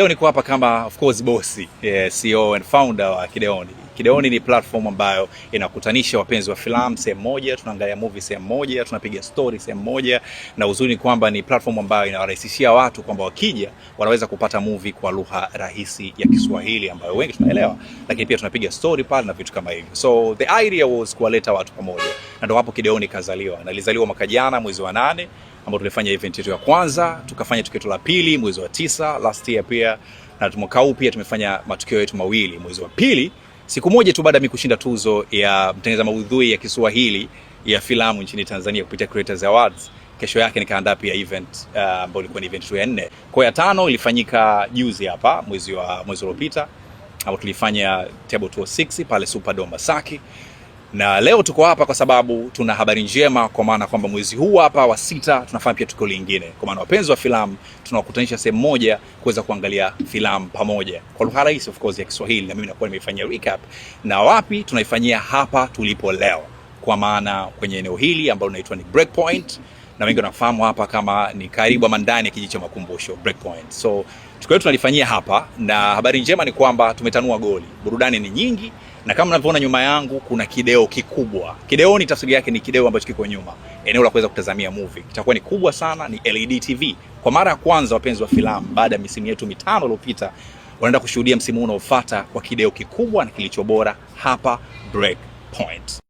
Leo niko hapa kama of course boss, CEO and founder wa Kideoni. Kideoni ni platform ambayo inakutanisha wapenzi wa filamu sehemu moja, tunaangalia movie sehemu moja, tunapiga story sehemu moja, na uzuri ni kwamba ni platform ambayo inawarahisishia watu kwamba wakija wanaweza kupata movie kwa lugha rahisi ya Kiswahili ambayo wengi tunaelewa, lakini pia tunapiga story pale na vitu kama hivyo. So the idea was kuwaleta watu pamoja. Na ndio hapo Kideoni kazaliwa. Na ilizaliwa mwaka jana mwezi wa 8 ambapo tulifanya event yetu ya kwanza, tukafanya tukio la pili mwezi wa 9 last year pia, na mwaka huu pia tumefanya matukio yetu mawili. Mwezi wa pili, siku moja tu baada ya mimi kushinda tuzo ya mtengeneza maudhui ya Kiswahili ya filamu nchini Tanzania kupitia Creators Awards, kesho yake nikaandaa pia event ambayo ilikuwa ni event ya 4. Kwa ya 5 ilifanyika juzi hapa mwezi uliopita, ambapo tulifanya Table 206 pale Superdome Masaki. Na leo tuko hapa kwa sababu tuna habari njema, kwa maana kwamba mwezi huu hapa wa 6 tunafanya pia tukio lingine. Kwa maana wapenzi wa filamu tunawakutanisha sehemu moja kuweza kuangalia filamu pamoja kwa lugha rahisi of course ya Kiswahili, na mimi nakuwa nimefanyia recap. Na wapi tunaifanyia? Hapa tulipo leo, kwa maana kwenye eneo hili ambalo linaitwa ni Breakpoint, na wengi wanafahamu hapa kama ni karibu ama ndani ya kijiji cha Makumbusho Breakpoint. So tukio letu tunalifanyia hapa, na habari njema ni kwamba tumetanua goli. Burudani ni nyingi, na kama mnavyoona nyuma yangu kuna kideo kikubwa. Kideoni tafsiri yake ni kideo ambacho kiko nyuma, eneo la kuweza kutazamia movie. Itakuwa ni kubwa sana, ni LED TV. Kwa mara ya kwanza wapenzi wa filamu baada ya misimu yetu 5 iliyopita wanaenda kushuhudia msimu unaofuata kwa kideo kikubwa na kilicho bora hapa Breakpoint.